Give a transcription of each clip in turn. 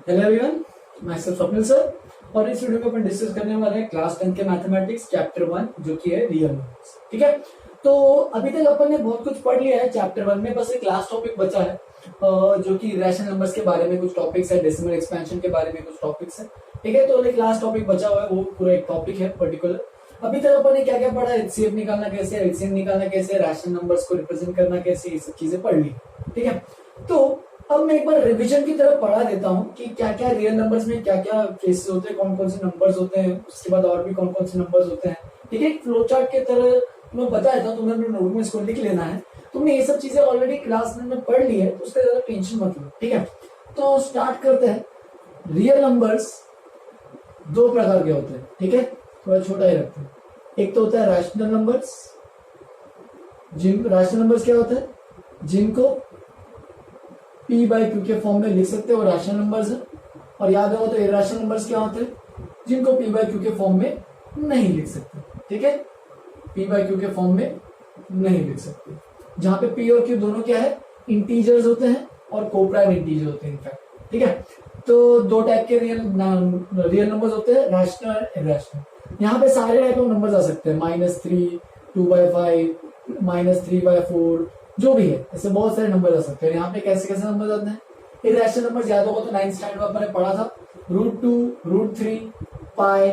Hello everyone, मैं Swapnil sir और इस वीडियो में अपन डिस्कस करने वाले हैं क्लास 10 के मैथमेटिक्स चैप्टर 1 जो कि है रियल नंबर्स। ठीक है, तो अभी तक अपन ने बहुत कुछ पढ़ लिया है चैप्टर 1 में। बस एक लास्ट टॉपिक बचा है जो कि रैशनल नंबर्स के बारे में कुछ टॉपिक्स है, डेसिमल एक्सपेंशन के बारे में कुछ टॉपिक्स है। ठीक है, तो एक लास्ट टॉपिक बचा हुआ है, वो पूरा एक टॉपिक है पर्टिकुलर। अभी तक अपन ने क्या क्या पढ़ा, एचसीएफ निकालना कैसे, एलसीएम निकालना कैसे, रैशनल नंबर्स को रिप्रेजेंट करना कैसे, ये सब चीजें पढ़ ली। ठीक है, तो अब मैं एक बार रिवीजन की तरफ पढ़ा देता हूँ कि क्या क्या रियल नंबर्स में क्या क्या केसेस होते हैं, कौन कौन से नंबर्स होते हैं, उसके बाद और भी कौन कौन से नंबर्स होते हैं। ठीक है, फ्लो चार्ट की तरह तुम्हें बताया था, तुम्हें अपने नोट में इसको लिख लेना है। तुमने ये सब चीजें ऑलरेडी क्लास में पढ़ ली है, तो उसका ज्यादा टेंशन मत लो। ठीक है, तो स्टार्ट करते हैं। रियल नंबर्स दो प्रकार के होते हैं। ठीक है, थोड़ा छोटा ही रखते हैं। एक तो होता है रैशनल नंबर्स। रैशनल नंबर्स क्या होता है, जिनको P बाई क्यू के फॉर्म में लिख सकते हो, रैशनल नंबर्स है। और याद होगा तो इरैशनल नंबर्स क्या होते हैं, जिनको P बाई क्यू के फॉर्म में नहीं लिख सकते। ठीक है, P बाई क्यू के फॉर्म में नहीं लिख सकते, जहां पे P और Q दोनों क्या है, इंटीजर्स होते हैं और कोप्राइम इंटीजर होते हैं इनफैक्ट। ठीक है, तो दो टाइप के रियल नंबर्स होते हैं, रैशनल और इरैशनल। यहाँ पे सारे टाइप ऑफ नंबर्स आ सकते हैं, -3, 2/5, -3/4, जो भी है, ऐसे बहुत सारे नंबर आ सकते हैं। यहाँ पे कैसे कैसे नंबर आते हैं, इरैशनल नंबर्स याद होगा तो 9th स्टैंडर्ड में अपने पढ़ा था, √2, √3, पाई,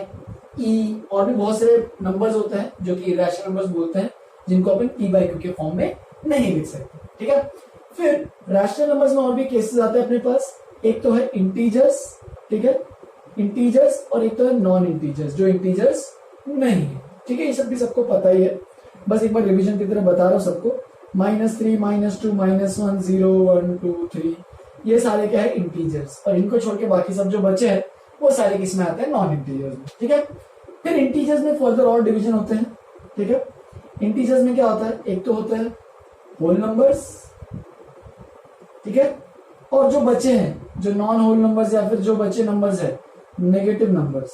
ई, और भी बहुत सारे नंबर्स होते हैं जो कि इरैशनल नंबर्स बोलते हैं, जिनको अपन P बाई क्यू के फॉर्म में नहीं लिख सकते। ठीक है, फिर रैशनल नंबर्स में और भी केसेस आते हैं अपने पास। एक तो है इंटीजर्स, ठीक है, इंटीजर्स, और एक तो है नॉन इंटीजर्स, जो इंटीजर्स नहीं है। ठीक है, ये सब भी सबको पता ही है, बस एक बार रिविजन की तरह बता रहा हूँ सबको। -3, -2, -1, 0, 1, 2, 3, ये सारे क्या है, इंटीजर्स। और इनको छोड़ के बाकी सब जो बचे हैं वो सारे किस में आते हैं, नॉन इंटीजर्स में। ठीक है, फिर इंटीजर्स में फर्दर और डिवीजन होते हैं। ठीक है, इंटीजर्स में क्या होता है, एक तो होता है होल नंबर्स, ठीक है, और जो बचे हैं, जो नॉन होल नंबर्स या फिर जो बचे नंबर्स है, नेगेटिव नंबर्स।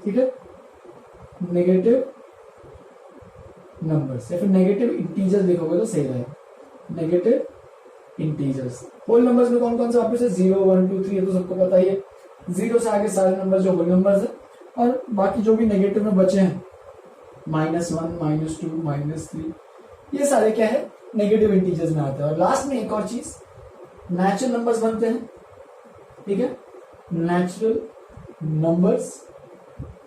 ठीक है, नेगेटिव नंबर्स या फिर नेगेटिव इंटीजर्स लिखोगे तो सही रहेगा, नेगेटिव इंटीजर्स। होल नंबर्स में कौन कौन से वापस है, 0, 1, 2, 3, ये तो सबको पता ही है। 0 से आगे सारे नंबर जो होल नंबर्स है, और बाकी जो भी नेगेटिव में बचे हैं, -1, -2, -3, ये सारे क्या है, नेगेटिव इंटीजर्स में आते हैं। और लास्ट में एक और चीज, नेचुरल नंबर्स बनते हैं। ठीक है, नेचुरल नंबर्स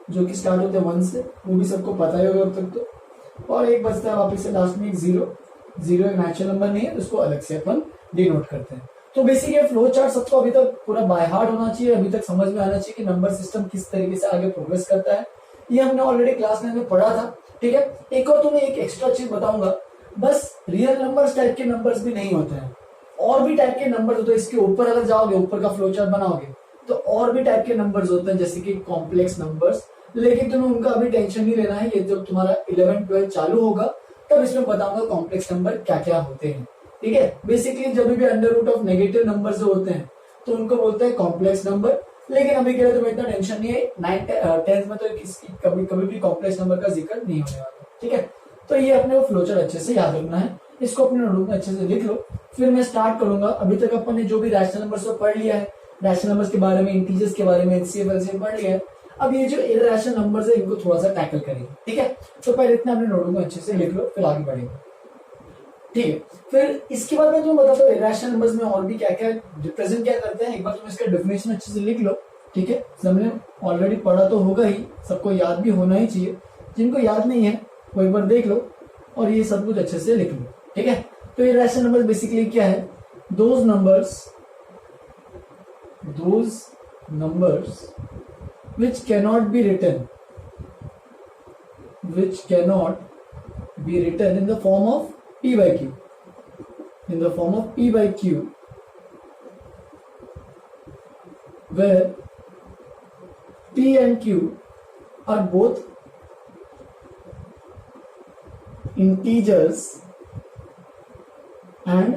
जो कि स्टार्ट होते हैं 1 से, वो भी सबको पता ही होगा अब तक तो। और एक बचता है वापस से लास्ट में एक 0 एक नेचुरल नंबर नहीं है, उसको अलग से अपन डिनोट करते हैं। तो बेसिकली फ्लो चार्ट सबको अभी तक पूरा बाय हार्ट होना चाहिए, अभी तक समझ में आना चाहिए कि नंबर सिस्टम किस तरीके से आगे प्रोग्रेस करता है। ये हमने ऑलरेडी क्लास में पढ़ा था। ठीक है, एक और तुम्हें एक एक्स्ट्रा चीज बताऊंगा, बस रियल नंबर्स टाइप के नंबर्स भी नहीं होते हैं, और भी टाइप के नंबर्स होते हैं। इसके ऊपर अगर जाओगे, ऊपर का फ्लो चार्ट बनाओगे तो और भी टाइप के नंबर्स होते हैं, जैसे कि कॉम्प्लेक्स नंबर्स। लेकिन तुम्हें उनका अभी टेंशन नहीं लेना है, ये जब तुम्हारा 11th 12th चालू होगा तब इसमें बताऊंगा कॉम्प्लेक्स नंबर क्या क्या होते हैं। ठीक है, बेसिकली जब भी under root of negative number जो होते हैं तो उनको बोलते हैं कॉम्प्लेक्स नंबर। लेकिन अभी के लिए तुम्हें इतना टेंशन नहीं है, 9th 10th में तो किसी कभी भी कॉम्प्लेक्स नंबर का जिक्र नहीं होने वाला। ठीक है, तो ये अपने फ्लोचार्ट अच्छे से याद रखना है, इसको अपने नोटबुक में अच्छे से लिख लो। फिर मैं स्टार्ट करूंगा। अभी तक अपन ने जो भी रैशनल नंबर्स को पढ़ लिया है, रैशनल नंबर्स के बारे में, इंटीजर्स के बारे में, एचसीएफ एलसीएम पढ़ लिया है। अब ये जो इरैशनल नंबर्स है, इनको थोड़ा सा टैकल करेंगे। ठीक है, तो पहले इतना अपने नोटबुक में अच्छे से लिख लो, फिर आगे बढ़ेंगे। ठीक है, फिर इसके बाद मैं तुम्हें बताता हूँ इरैशनल नंबर्स में और भी क्या क्या रिप्रेजेंट क्या करते हैं। एक बार तुम इसका डेफिनेशन अच्छे से लिख लो। ठीक है, हमने ऑलरेडी पढ़ा तो होगा ही, सबको याद भी होना ही चाहिए। जिनको याद नहीं है वो एक बार देख लो और ये सब कुछ अच्छे से लिख लो। ठीक है, तो इरैशनल नंबर्स बेसिकली क्या है, those numbers which cannot be written in the form of P by Q, where P and Q are both integers and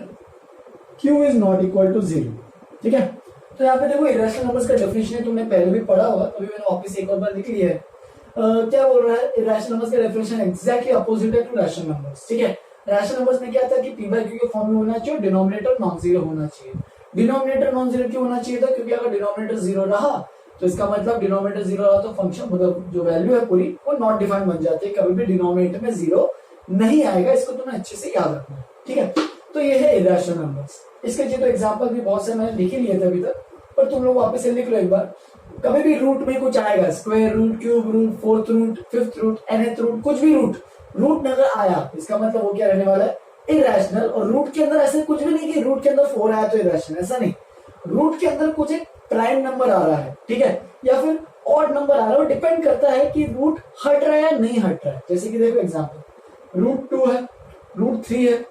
Q is not equal to 0. ठीक है, तो यहाँ पे देखो इरैशनल नंबर्स का definition तुमने पहले भी पढ़ा होगा, अभी मैंने वापस एक और बार लिख लिया है। क्या बोल रहा है, इरैशनल नंबर्स का डेफिनेशन एग्जैक्टली अपोजिट है टू रैशनल नंबर्स। ठीक है, रैशनल नंबर्स में क्या था कि P बाई Q के फॉर्म में होना चाहिए, डिनोमिनेटर नॉन जीरो होना चाहिए। डिनोमिनेटर नॉन जीरो क्यों होना चाहिए था? क्योंकि अगर डिनोमिनेटर जीरो रहा तो इसका मतलब डिनोमिनेटर जीरो रहा तो फंक्शन मतलब जो वैल्यू है पूरी वो नॉट डिफाइंड बन जाती है, कभी भी डिनोमिनेटर में जीरो नहीं आएगा। इसको तुम्हें अच्छे से याद रखना है, ठीक है। तो ये है इरेशनल नंबर्स। इसके लिए तो एग्जांपल भी बहुत से मैंने लिख ही लिए थे अभी तक, पर तुम लोग वापस से लिख लो एक बार। कभी भी रूट में कुछ आएगा, square root, cube root, fourth root, fifth root, nth root, कुछ भी रूट अगर आया इसका मतलब वो क्या रहने वाला है? इरेशनल। और रूट के अंदर ऐसे कुछ भी नहीं कि रूट के अंदर 4 आया तो इरेशनल, ऐसा नहीं। रूट के अंदर कुछ एक प्राइम नंबर आ रहा है, ठीक है, या फिर ऑड नंबर आ रहा है, वो डिपेंड करता है कि रूट हट रहा है या नहीं हट रहा है। जैसे कि देखो एग्जांपल, रूट 2 है, रूट 3 है,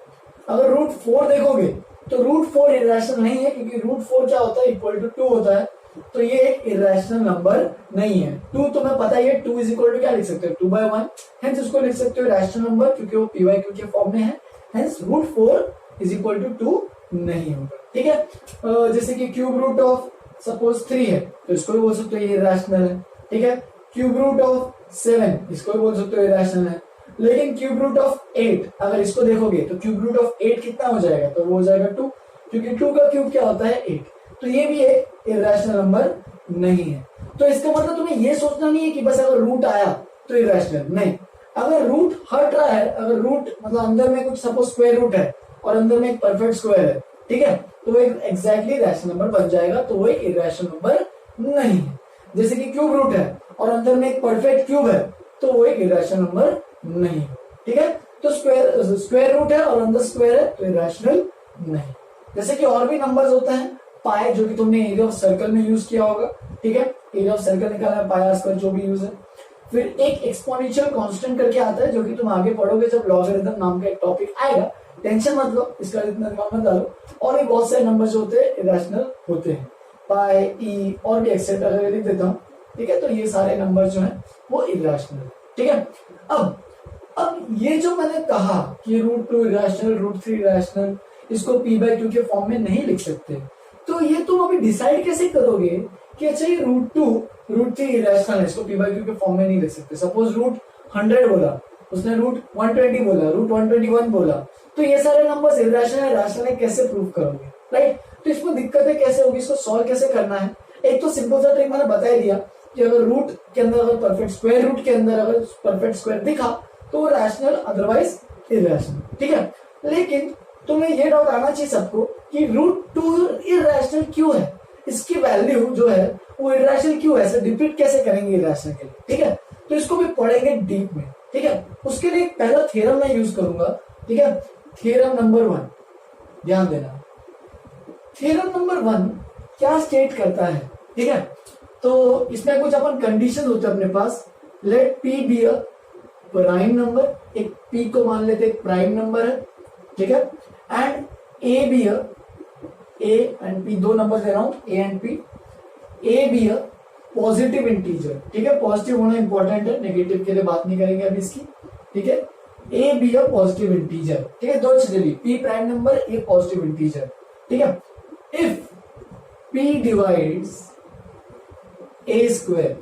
अगर रूट 4 देखोगे तो रूट 4 इरेशनल नहीं है, क्योंकि रूट 4 क्या होता है? इक्वल टू 2 होता है, तो ये एक इरेशनल नंबर नहीं है। 2 तुम्हें पता ही है, 2 इज इक्वल टू क्या लिख सकते हो? 2/1, हेंस इसको लिख सकते हो रैशनल नंबर, क्योंकि वो p/q के फॉर्म में है, hence root 4 is equal to 2 नहीं होगा, ठीक है। जैसे कि क्यूब रूट ऑफ सपोज 3 है तो इसको भी बोल सकते हो ये इरेशनल है, ठीक है। क्यूब रूट ऑफ 7 इसको भी बोल सकते हो इरेशनल है। लेकिन क्यूब रूट ऑफ 8 अगर इसको देखोगे तो क्यूब रूट ऑफ 8 कितना हो जाएगा? तो वो हो जाएगा 2, क्योंकि 2 का क्यूब क्या होता है? 8। तो ये भी एक इरेशनल नंबर नहीं है। तो इसका मतलब तुम्हें ये सोचना नहीं है कि बस अगर रूट आया तो इरेशनल, नहीं। अगर रूट हट रहा है, अगर रूट मतलब अंदर में कुछ सपोज स्क्वायर रूट है और अंदर में एक परफेक्ट स्क्वायर है, ठीक है, तो वो एक एग्जैक्टली रैशनल नंबर बन जाएगा, तो वो एक इरेशनल नंबर नहीं है। जैसे कि क्यूब रूट है और अंदर में एक परफेक्ट क्यूब है, तो वो एक इरेशनल नंबर नहीं है, ठीक है। तो स्क्वायर रूट है और अंदर स्क्वायर है तो इरेशनल नहीं। जैसे कि और भी नंबर्स होते हैं, पाई जो कि तुमने एरिया ऑफ सर्कल में यूज किया होगा, ठीक है, एरिया ऑफ सर्कल निकालना है, पाई स्क्वायर जो भी यूज है। फिर एक एक्सपोनेंशियल कांस्टेंट करके आता है जो कि तुम आगे पढ़ोगे जब लॉगरिथम नाम का एक टॉपिक आएगा, टेंशन मत लो, इसका इतना दिमाग मत डालो। और भी बहुत सारे नंबर जो होते हैं इरेशनल होते हैं, पाई, ई और भी एक्सेट्रा लिख देता हूँ, ठीक है। तो ये सारे नंबर जो है वो इरेशनल है, ठीक है। अब ये जो मैंने कहा कि रूट 2 इरेशनल, रूट 3 इरेशनल, इसको p/q के फॉर्म में नहीं लिख सकते, तो ये तुम अभी डिसाइड कैसे करोगे कि अच्छा ये रूट 2 रूट 3 इरेशनल है, इसको p/q के फॉर्म में नहीं लिख सकते। सपोज रूट 100 बोला, उसने रूट 120 बोला, रूट 121 बोला, तो ये सारे नंबर्स इरेशनल है, रैशनल है, कैसे प्रूव करोगे, राइट। तो इसमें दिक्कतें कैसे होगी, इसको सॉल्व कैसे करना है? एक तो सिंपल सा ट्रिक मैंने बता ही दिया कि अगर रूट के अंदर अगर परफेक्ट स्क्वायर रूट के अंदर अगर परफेक्ट स्क्वायर दिखा तो वो रैशनल, अदरवाइज इरेशनल, ठीक है। लेकिन तुम्हें ये डाउट आना चाहिए सबको कि रूट 2 इरेशनल क्यों है, इसकी वैल्यू जो है वो इरेशनल क्यों है, डिफीट कैसे करेंगे इरेशनल के लिए, ठीक है। तो इसको भी पढ़ेंगे डीप में, ठीक है। उसके लिए पहला थ्योरम मैं यूज करूंगा, ठीक है। थ्योरम नंबर 1 ध्यान देना। थ्योरम नंबर 1 क्या स्टेट करता है, ठीक है। तो इसमें कुछ अपन कंडीशन होते हैं अपने पास। Let p be a prime number, एक p को मान लेते एक प्राइम नंबर है, ठीक है। And a be a, a and p दो नंबर दे रहा हूं, a and p, a be a positive integer, ठीक है। पॉजिटिव होना इंपॉर्टेंट है, नेगेटिव के लिए बात नहीं करेंगे अभी इसकी, ठीक है। a be a positive integer, ठीक है। दो चीजें ली, p prime number, a positive integer, ठीक है। If p divides a square,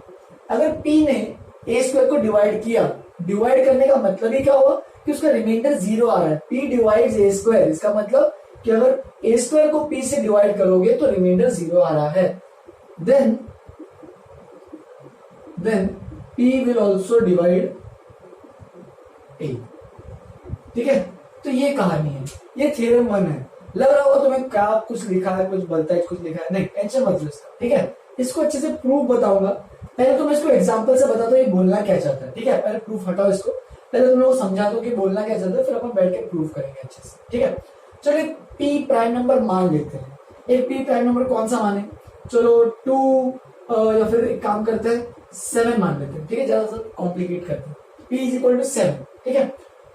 अगर p ने a स्क्वायर को डिवाइड किया, डिवाइड करने का मतलब ही क्या हुआ कि उसका रिमाइंडर 0 आ रहा है। p डिवाइड्स a स्क्वायर, इसका मतलब कि अगर a स्क्वायर को p से डिवाइड करोगे तो रिमाइंडर 0 आ रहा है, then p will also divide a, ठीक है। तो ये कहानी है, ये थ्योरम 1 है। लग रहा होगा तुम्हें क्या कुछ लिखा है, कुछ बोलता है, कुछ लिखा है, नहीं टेंशन मत लो इसका, ठीक है। इसको अच्छे से प्रूफ बताऊंगा। पहले तो मैं इसको एग्जांपल से बता दो ये बोलना क्या चाहता है, ठीक है। पहले प्रूफ हटाओ इसको, पहले तुम लोग समझा दो कि बोलना क्या चाहता है, फिर अपन बैठ के प्रूफ करेंगे अच्छे से, ठीक है। चलिए p प्राइम नंबर मान लेते हैं। एक p प्राइम नंबर कौन सा माने, चलो 2 या फिर एक काम करते हैं 7 मान लेते हैं, ठीक है। ज्यादा सा कॉम्प्लिकेट करते हैं। p इज इक्वल टू 7, ठीक है।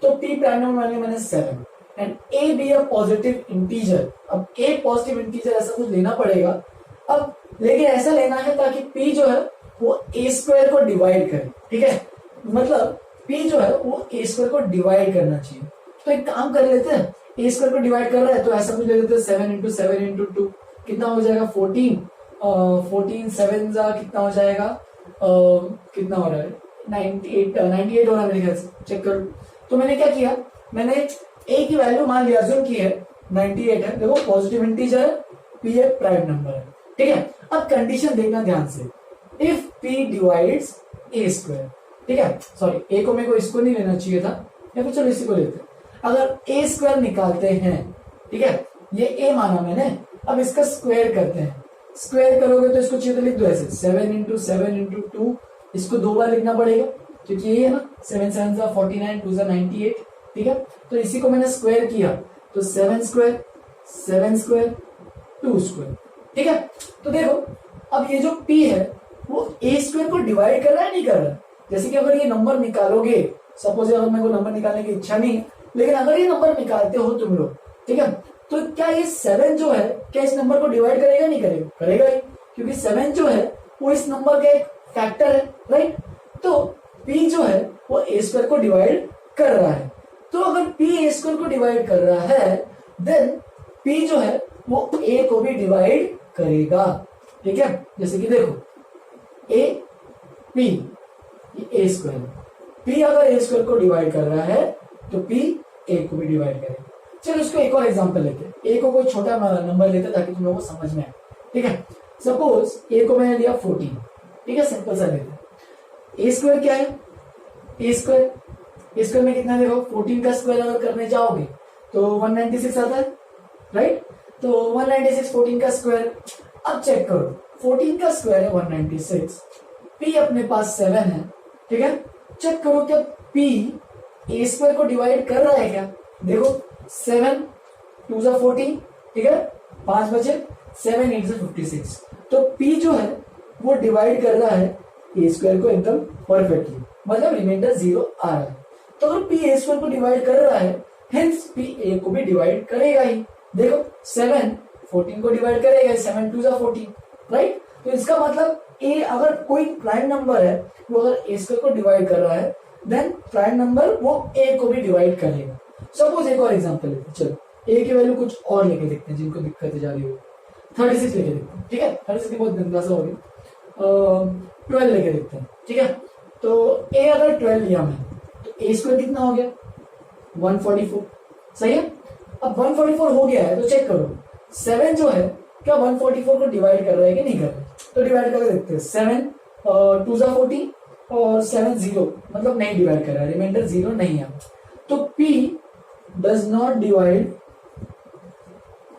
तो p प्राइम नंबर मान लिया मैंने 7 and a be a positive integer. अब a पॉजिटिव इंटीजर ऐसा कुछ लेना पड़ेगा, अब लेकिन ऐसा लेना है ताकि p जो है वो a स्क्वायर को डिवाइड करे, ठीक है। मतलब p जो है वो a स्क्वायर को डिवाइड करना चाहिए। तो एक काम कर लेते हैं, a स्क्वायर को डिवाइड कर रहा है तो ऐसा कुछ ले लेते हैं 7 इंटू 7 इंटू 2 कितना हो जाएगा 14, 14 7 जा कितना हो जाएगा, कितना हो रहा है 98 हो रहा है मेरे ख्याल से, चेक करो। तो मैंने क्या किया, मैंने a की वैल्यू मान लिया, अज्यूम की है 98 है। देखो पॉजिटिव इंटीजर है P एक प्राइम नंबर है, ठीक है। अब कंडीशन देखना ध्यान से, if P divides A square, ठीक है, सॉरी A को मेरे को इसको नहीं लेना चाहिए था, या फिर चलो इसी को लेते हैं। अगर A स्क्वायर निकालते हैं, ठीक है, ये A माना मैंने, अब इसका स्क्वायर करते हैं, स्क्वायर करोगे तो इसको चाहिए तो लिख दो ऐसे 7 इंटू 7 इंटू 2, इसको 2 बार लिखना पड़ेगा क्योंकि यही है ना, 7 7 जा 49, 2 जा 98, ठीक है। तो इसी को मैंने स्क्वायर किया तो 7 स्क्वायर 7 स्क्वायर 2 स्क्वायर, ठीक है। तो देखो अब ये जो P है वो A स्क्वायर को डिवाइड कर रहा है नहीं कर रहा है। जैसे कि अगर ये नंबर निकालोगे, सपोज अगर मेरे को नंबर निकालने की इच्छा नहीं है, लेकिन अगर ये नंबर निकालते हो तुम लोग, ठीक है, तो क्या ये 7 जो है क्या इस नंबर को डिवाइड करेगा नहीं करेगा? करेगा ही, क्योंकि 7 जो है वो इस नंबर का एक फैक्टर है, राइट। तो P जो है वो A स्क्वायर को डिवाइड कर रहा है। तो अगर P A स्क्वायर को डिवाइड कर रहा है, देन P जो है वो A को भी डिवाइड करेगा, ठीक है। जैसे कि देखो A P, ये A स्क्वायर, P अगर A स्क्वायर को डिवाइड कर रहा है तो P A को भी डिवाइड करेगा। चलो इसको एक और एग्जांपल लेते हैं, A को कोई छोटा नंबर लेते हैं ताकि तुम लोगों को समझ में आए, ठीक है। सपोज A को मैंने लिया 14, ठीक है, सिंपल सा लेते हैं। A स्क्वायर क्या है? A स्क्वायर में कितना देखो, 14 का स्क्वायर अगर करने जाओगे तो 196 आता है, राइट। तो 196 14 का स्क्वायर, अब चेक करो 14 का स्क्वायर है 196, P अपने पास 7 है, ठीक है। चेक करो क्या P A स्क्वायर को डिवाइड कर रहा है क्या? देखो 7 2 जा 14, ठीक है, 5 बचे, 7 8 जा 56, तो P जो है वो डिवाइड कर रहा है A स्क्वायर को एकदम परफेक्टली, मतलब रिमाइंडर 0 आ रहा है। तो अगर P A स्क्वायर को डिवाइड कर रहा है, हेंस P A को भी डिवाइड करेगा ही। देखो 7 14 को डिवाइड करेगा, 7 2 जा 14, राइट। तो इसका मतलब A अगर कोई प्राइम नंबर है वो अगर A स्क्वायर को डिवाइड कर रहा है, देन प्राइम नंबर वो A को भी डिवाइड करेगा। सपोज एक और एग्जांपल लेते हैं, चलो A की वैल्यू कुछ और लेके देखते हैं, जिनको दिक्कत जा रही हो 36 लेके देखते हैं, ठीक है। 36 बहुत गंदा सा हो गया, 12 लेके देखते हैं, ठीक है। तो A अगर 12 लिया मैं तो A स्क्वायर कितना हो गया 144, सही है। अब 144 हो गया है तो चेक करो 7 जो है क्या 144 को डिवाइड कर रहा है कि नहीं कर रहा है? तो डिवाइड करके देखते हैं, 7 2 जा 14 और 7 0, मतलब नहीं डिवाइड कर रहा है, रिमाइंडर 0 नहीं है। तो P does not divide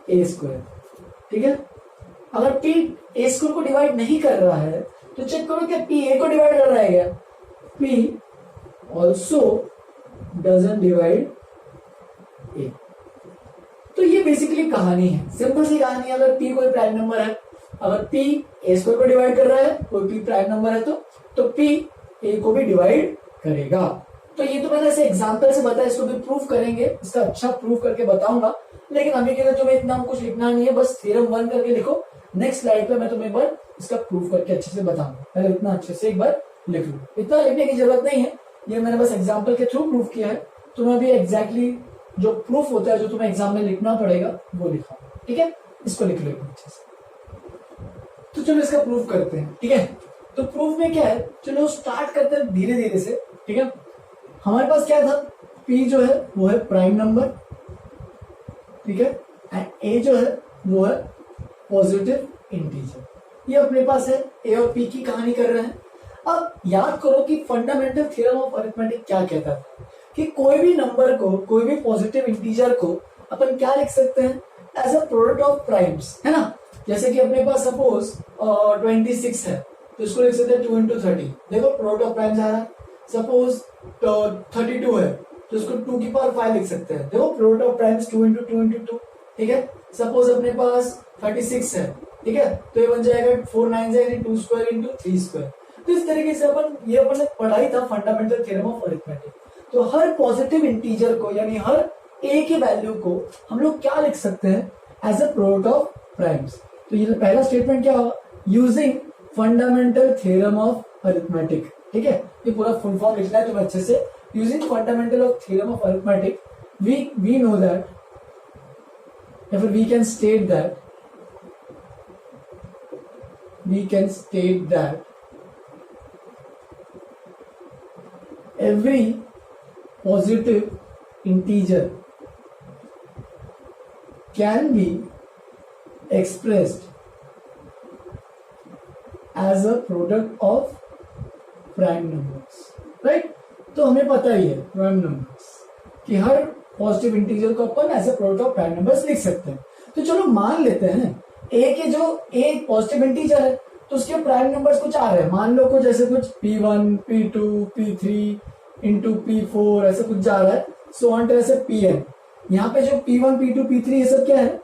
A square, ठीक है। अगर P A स्क्वायर को डिवाइड नहीं कर रहा है तो चेक करो क्या P A को डिवाइड कर रहा है क्या? P also doesn't divide A। तो ये बेसिकली कहानी है, सिंपल सी कहानी है। अगर P कोई प्राइम नंबर है, अगर P A स्क्वायर को डिवाइड कर रहा है, कोई P प्राइम नंबर है तो P A को भी डिवाइड करेगा। तो ये तो मैंने ऐसे एग्जांपल से बताया, इसको भी प्रूफ करेंगे, इसका अच्छा प्रूफ करके बताऊंगा, लेकिन अभी के लिए तुम्हें इतना कुछ लिखना नहीं है, बस थ्योरम 1 करके लिखो। नेक्स्ट स्लाइड पे मैं तुम्हें एक बार इसका प्रूफ करके अच्छे से बताऊंगा, पहले इतना अच्छे से एक बार लिख लो। इतना लिखने की जरूरत नहीं है, ये मैंने बस एग्जाम्पल के थ्रू प्रूफ किया है। तुम्हें अभी एग्जैक्टली जो प्रूफ होता है, जो तुम्हें एग्जाम में लिखना पड़ेगा वो लिखा, ठीक है। इसको लिख लो अच्छे से। तो चलो इसका प्रूफ करते हैं, ठीक है। तो प्रूफ में क्या है, चलो स्टार्ट करते हैं धीरे धीरे से, ठीक है। हमारे पास क्या था, P जो है वो है प्राइम नंबर, ठीक है, एंड A जो है वो है पॉजिटिव इंटीजर। ये अपने पास है, A और P की कहानी कर रहे हैं। अब याद करो कि फंडामेंटल थ्योरम ऑफ अरिथमेटिक क्या कहता है कि कोई भी नंबर को, कोई भी पॉजिटिव इंटीजर को अपन क्या लिख सकते हैं, as a product of primes, है ना। जैसे कि अपने पास सपोज 26 है तो इसको लिख सकते हैं 2 into 30, देखो प्रोडक्ट ऑफ प्राइम्स आ रहा है। सपोज 32 है तो इसको 2 की पावर 5 लिख सकते हैं, देखो product of primes 2 into 2 into 2, ठीक है। सपोज अपने पास 36 है, ठीक है, तो ये बन जाएगा 4 9 यानी 2 स्क्वायर into 3 स्क्वायर। तो इस तरीके से अपन ने पढ़ाई था फंडामेंटल थ्योरम ऑफ अरिथमेटिक। तो हर पॉजिटिव इंटीजर को, यानी हर A की वैल्यू को हम लोग क्या लिख सकते हैं, as a product of primes. तो ये पहला स्टेटमेंट क्या होगा, using fundamental theorem of arithmetic, ठीक है। ये पूरा फुल फॉर्म लिखना है तुम्हें अच्छे से। Using fundamental of theorem of arithmetic we know that, या फिर we can state that every positive integer can be expressed as a product of prime numbers, right? तो हमें पता ही है प्राइम नंबर्स कि हर पॉजिटिव इंटीजर को अपन as a product of prime numbers लिख सकते हैं। तो चलो मान लेते हैं ए के जो ए पॉजिटिव इंटीजर है तो उसके प्राइम नंबर्स कुछ आ रहे हैं, मान लो कुछ ऐसे कुछ P1 P2 P3 into P4 ऐसे कुछ जा रहा है, सो ऑन टू ऐसे Pn। यहाँ पे जो P1 P2 P3 ये सब क्या है,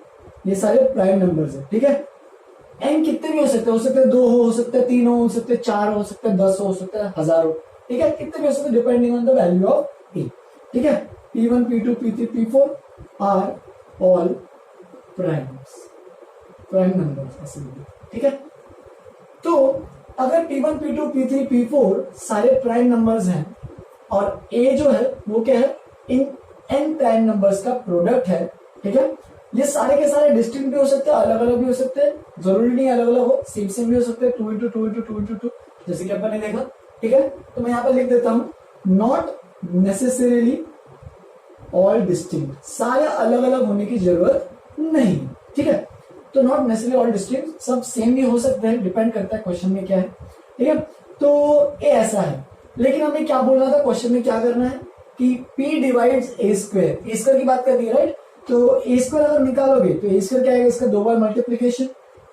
ये सारे प्राइम नंबर्स है, ठीक है। एन कितने भी हो सकते हैं 2 हो सकते हैं 3 हो सकते हैं 4 हो सकते हैं 10 हो सकते हैं 1000 हो, ठीक है, कितने भी हो सकते हैं depending on the value of a, ठीक है। P1 P2 P3 P4 are all prime numbers ऐसे, ठीक है। तो अगर P1 P2 P3 P4 सारे प्राइम नंबर्स हैं और A जो है वो क्या है, इन n प्राइम नंबर्स का प्रोडक्ट है, ठीक है। ये सारे के सारे डिस्टिंक्ट भी हो सकते हैं, अलग अलग भी हो सकते हैं, जरूरी नहीं अलग अलग हो, सेम सेम भी हो सकते हैं, 2 into 2 into 2 into 2 जैसे कि अपन ने देखा, ठीक है। तो मैं यहाँ पर लिख देता हूं नॉट नेसेसरीली ऑल डिस्टिंक्ट, सारे अलग अलग होने की जरूरत नहीं, ठीक है। तो नॉट नेसेसरी ऑल डिस्टिंक्ट, सब सेम भी हो सकते हैं, डिपेंड करता है क्वेश्चन में क्या है, ठीक है। तो ये ऐसा है, लेकिन हमें क्या बोलना था क्वेश्चन में, क्या करना है कि P divides A square, A square की बात करनी है, राइट। तो A स्क्वायर अगर निकालोगे तो A स्क्वायर क्या आएगा, इसका 2 बार multiplication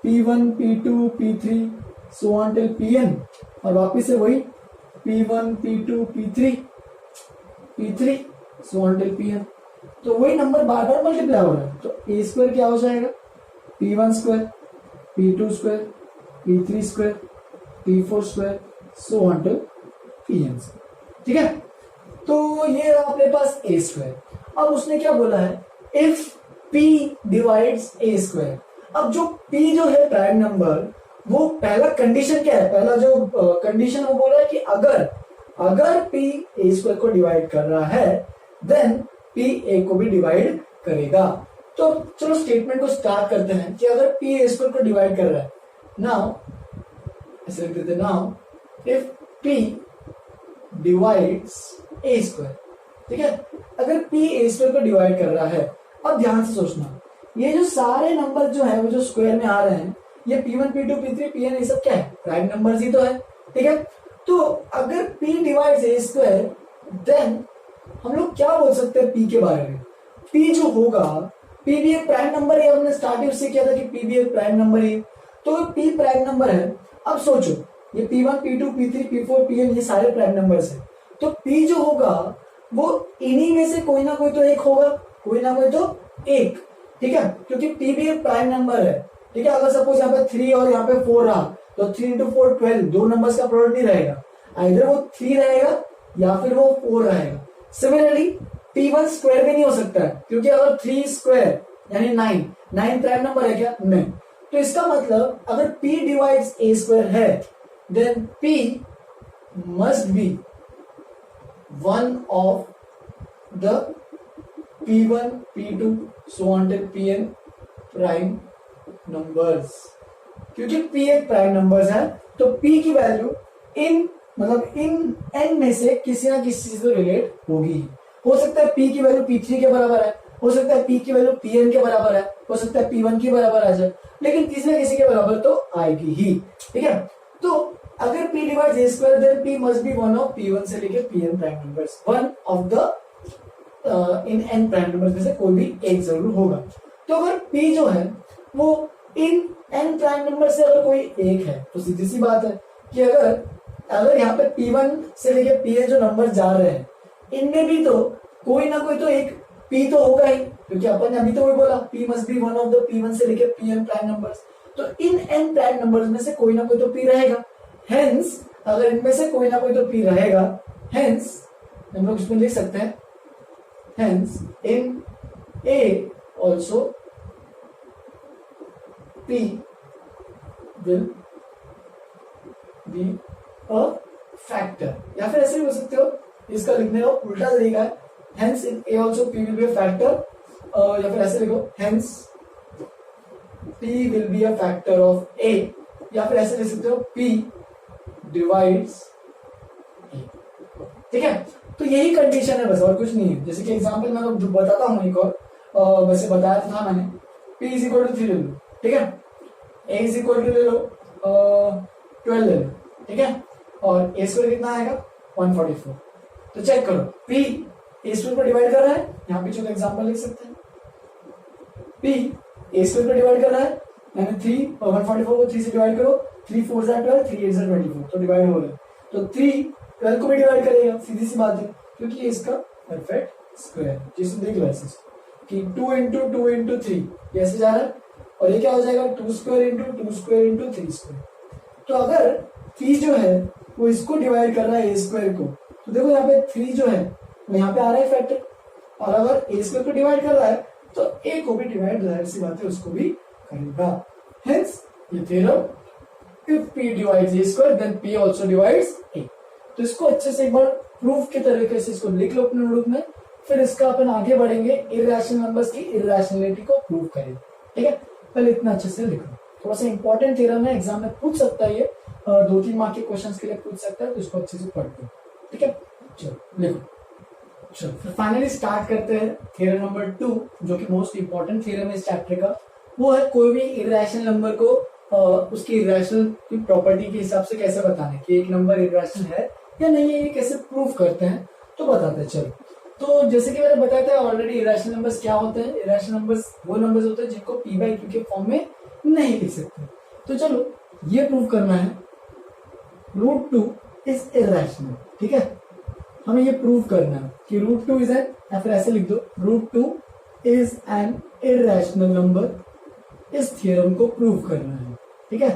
P1 P2 P3 so on till Pn, और वापिस से वही P1 P2 P3 so on till Pn। तो वही नंबर बार बार मल्टीप्लाई हो रहा है, तो A स्क्वायर क्या हो जाएगा P1 square P2 square P3 square P4 square so on till Pn, ठीक है। तो ये अपने पास A स्क्वायर। अब उसने क्या बोला है, if P divides A square. अब जो P जो है प्राइम नंबर, वो पहला कंडीशन क्या है, पहला जो कंडीशन वो बोल रहा है कि अगर P A स्क्वायर को डिवाइड कर रहा है देन P A को भी डिवाइड करेगा। तो चलो स्टेटमेंट को स्टार्ट करते हैं कि अगर P A स्क्वायर को डिवाइड कर रहा है, नाउ ऐसे लिख देते, now if P divides A square, ठीक है। अगर P A स्क्वायर को डिवाइड कर रहा है, अब ध्यान से सोचना, ये जो सारे नंबर जो है वो जो स्क्वायर में आ रहे हैं, ये P1 P2 P3 Pn ये सब क्या है, प्राइम नंबर्स ही तो है, ठीक है। तो अगर P divides A square then हम लोग क्या बोल सकते हैं P के बारे में, P जो होगा, P भी एक प्राइम नंबर है, हमने स्टार्टिंग से किया था कि P भी एक प्राइम नंबर है, तो P प्राइम नंबर है। अब सोचो ये P1 P2 P3 P4 Pn ये सारे प्राइम नंबर्स है, तो P जो होगा वो इन्हीं में से कोई ना कोई तो एक होगा, कोई ना कोई तो एक, ठीक है, क्योंकि P भी एक प्राइम नंबर है, ठीक है। अगर सपोज यहाँ पे 3 और यहाँ पे 4 रहा तो 3 into 4 12, दो नंबर्स का प्रोडक्ट नहीं रहेगा, आइदर वो 3 रहेगा या फिर वो 4 रहेगा। सिमिलरली P1 स्क्वायर भी नहीं हो सकता है, क्योंकि अगर 3 स्क्वायर यानी 9 प्राइम नंबर है क्या, नहीं। तो इसका मतलब अगर P डिवाइड्स A स्क्वायर है then P must be one of the P1 P2 so on till Pn prime numbers, क्योंकि P एक प्राइम नंबर्स है तो P की वैल्यू इन n में से किसी ना किसी से रिलेट होगी। हो सकता है P की वैल्यू P3 के बराबर है, हो सकता है P की वैल्यू Pn के बराबर है, हो सकता है P1 के बराबर आ जाए, लेकिन किसी ना किसी के बराबर तो आएगी ही, ठीक है। तो अगर P divides A square then P must be one of P1 से लेकर Pn prime numbers, one of the इन n प्राइम नंबर्स में से कोई भी एक जरूर होगा। तो अगर P जो है वो इन n प्राइम नंबर से अगर कोई एक है तो सीधी सी बात है कि अगर यहाँ पे P1 से लेके Pn जो नंबर जा रहे हैं इनमें भी तो कोई ना कोई तो एक P तो होगा ही, क्योंकि अपन ने अभी तो वही बोला P must be one of the P1 से लेके Pn प्राइम नंबर्स। तो इन n प्राइम नंबर्स में से कोई ना कोई तो P रहेगा, हेंस अगर इनमें से कोई ना कोई तो P रहेगा, हेंस हम लोग इसमें लिख सकते हैं hence in A also P will be a factor, या फिर ऐसे भी हो सकते हो, इसका लिखने का उल्टा तरीका है, hence in A also P will be a factor, या फिर ऐसे लिखो hence P will be a factor of A, या फिर ऐसे लिख सकते हो P divides A, ठीक है। तो यही कंडीशन है बस, और कुछ नहीं है। जैसे कि एग्जांपल मैं जो बताता हूँ एक और, वैसे बताया था मैंने P is equal to 3 ले लो, ठीक है। a इज इक्वल टू ले लो 12 ले लो, ठीक है, और a स्क्वायर कितना आएगा 144। तो चेक करो p a स्क्वायर को डिवाइड कर रहा है, यहाँ पे जो एग्जांपल लिख सकते हैं, p a स्क्वायर को डिवाइड कर रहा है, यानी 3 और 144 को 3 से डिवाइड करो, 3 4 जा 12, 3 8 जा 24, तो डिवाइड हो रहा है, तो 3 12 को भी डिवाइड करेगा, सीधी सी बात है, क्योंकि ये इसका परफेक्ट स्क्वायर है। जिसको देख लो ऐसे कि 2 इंटू 2 इंटू 3 ऐसे जा रहा है, और ये क्या हो जाएगा 2 square into 2 square into 3 square. तो अगर 3 जो है वो इसको डिवाइड कर रहा है ए स्क्वायर को, तो देखो यहाँ पे 3 जो है वो यहाँ पे आ रहा है फैक्टर, और अगर ए स्क्वायर को डिवाइड कर रहा है तो ए को भी डिवाइड, जाहिर सी बात है, उसको भी करेगा। हेंस ये theorem, if p divides a square then p also divides a। तो इसको अच्छे से एक बार प्रूफ के तरीके से इसको लिख लो अपने नोटबुक में, फिर इसका अपन आगे बढ़ेंगे, इर्रेशनल नंबर्स की इर्रेशनलिटी को प्रूव करेंगे, ठीक है। पहले इतना अच्छे से लिखो, थोड़ा सा इंपॉर्टेंट थ्योरम है, एग्जाम में पूछ सकता है, ये 2-3 मार्क के क्वेश्चंस के लिए पूछ सकता है, तो इसको अच्छे से पढ़ लो, ठीक है। चलो लिखो, चलो फिर फाइनली स्टार्ट करते हैं थ्योरम नंबर 2, जो कि मोस्ट इंपॉर्टेंट थ्योरम है इस चैप्टर का। वो है कोई भी इर्रेशनल नंबर को उसकी इर्रेशनल की प्रॉपर्टी के हिसाब से कैसे बताना, कि एक नंबर इर्रेशनल है या नहीं है, ये कैसे प्रूव करते हैं, तो बताते हैं। चलो, तो जैसे कि मैंने बताया था ऑलरेडी, इरेशनल नंबर्स क्या होते हैं, इरेशनल नंबर्स वो नंबर्स होते हैं जिनको p बाई क्यू के फॉर्म में नहीं लिख सकते। तो चलो ये प्रूव करना है, √2 इज इरेशनल, ठीक है, हमें ये प्रूव करना है कि √2 इज एन, या फिर ऐसे लिख दो √2 इज एन इरेशनल नंबर। इस थ्योरम को प्रूव करना है, ठीक है।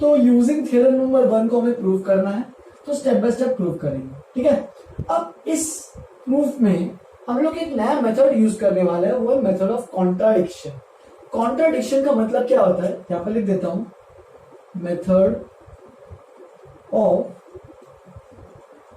तो यूजिंग थ्योरम नंबर 1 को हमें प्रूव करना है, तो स्टेप बाय स्टेप प्रूव करेंगे, ठीक है। अब इस प्रूफ में हम लोग एक नया मेथड यूज करने वाले हैं, वो है मेथड ऑफ कॉन्ट्राडिक्शन। कॉन्ट्राडिक्शन का मतलब क्या होता है, यहां पर लिख देता हूं, मेथड ऑफ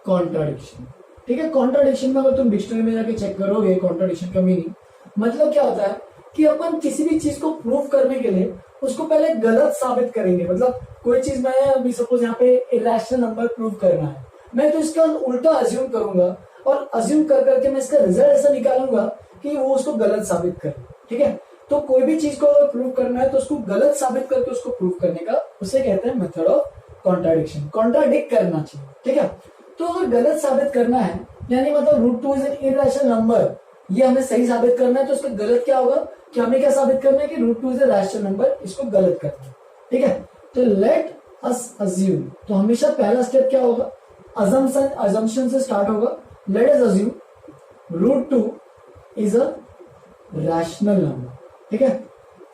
कॉन्ट्राडिक्शन, ठीक है। कॉन्ट्राडिक्शन में अगर तुम डिक्शनरी में जाके चेक करोगे कॉन्ट्राडिक्शन का मीनिंग, मतलब क्या होता है कि अपन किसी भी चीज को प्रूव करने के लिए उसको पहले गलत साबित करेंगे। मतलब कोई चीज मैं अभी सपोज यहाँ पे इरेशनल नंबर प्रूव करना है, मैं तो इसका उल्टा अज्यूम करूंगा, और अज्यूम कर करके मैं इसका रिजल्ट ऐसा निकालूंगा कि वो उसको गलत साबित करे, ठीक है। तो कोई भी चीज को अगर प्रूव करना है तो उसको गलत साबित करके उसको प्रूव करने का, उसे कहते हैं मेथड ऑफ कॉन्ट्राडिक्शन। कॉन्ट्राडिक्ट करना चाहिए, ठीक है। तो अगर गलत साबित करना है, यानी मतलब √2 इज एन इरेशनल नंबर, ये हमें सही साबित करना है, तो उसका गलत क्या होगा कि हमें क्या साबित करना है कि √2 इज ए रैशनल नंबर, इसको गलत करना है, ठीक है। तो लेट अस अज्यूम, तो हमेशा पहला स्टेप क्या होगा, अजम्पशन से स्टार्ट होगा। Let us assume √2 is a rational number, ठीक है।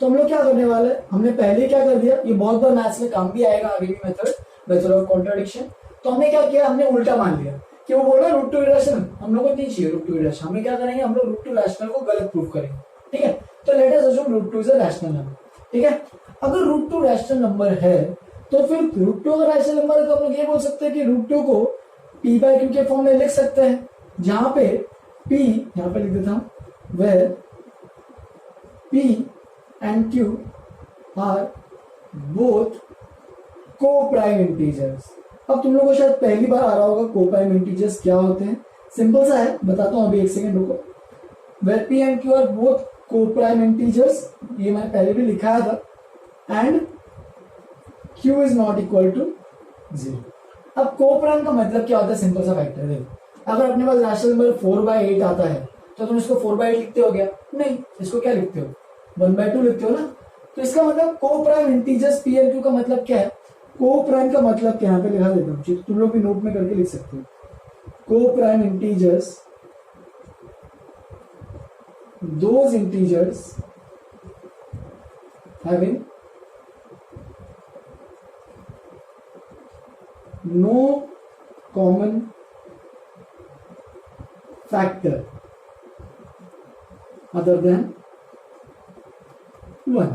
तो हम लोग क्या करने वाले हैं, हमने पहले क्या कर दिया, ये बहुत बार मैथ्स में काम भी आएगा आगे भी, मेथड ऑफ कॉन्ट्राडिक्शन। तो हमने क्या किया, हमने उल्टा मान लिया कि वो बोल रहा है √2 इरेशनल, हम लोग को नहीं चाहिए √2 इरेशनल, हमें क्या करेंगे, हम लोग √2 रैशनल को गलत प्रूव करेंगे, ठीक है। तो let us assume √2 is a rational number, ठीक है। अगर √2 रैशनल नंबर है, तो फिर √2 अगर रैशनल नंबर है, तो हम लोग ये बोल सकते हैं कि √2 को p बाई क्यू के फॉर्म में लिख सकते हैं, जहां पे p, यहां पे लिख देता हूं, where p and q are both coprime integers. अब तुम लोगों को शायद पहली बार आ रहा होगा को-प्राइम इंटीजर्स क्या होते हैं, सिंपल सा है, बताता हूं अभी, एक सेकंड रुको। Where p and q are both coprime integers, ये मैंने पहले भी लिखाया था, and q is not equal to 0। अब को-प्राइम का मतलब क्या होता है, सिंपल सा फैक्टर है। अगर अपने पास रैशनल नंबर 4/8 आता है, तो तुम इसको 4/8 लिखते हो क्या, नहीं, इसको क्या लिखते हो, 1/2 लिखते हो ना। तो इसका मतलब co-prime integers p and q का मतलब क्या है, को-प्राइम का मतलब क्या, यहाँ पे लिखा देता हूँ, तुम लोग भी नोट में करके लिख सकते हो। Co-prime integers, those integers having no common factor other than 1।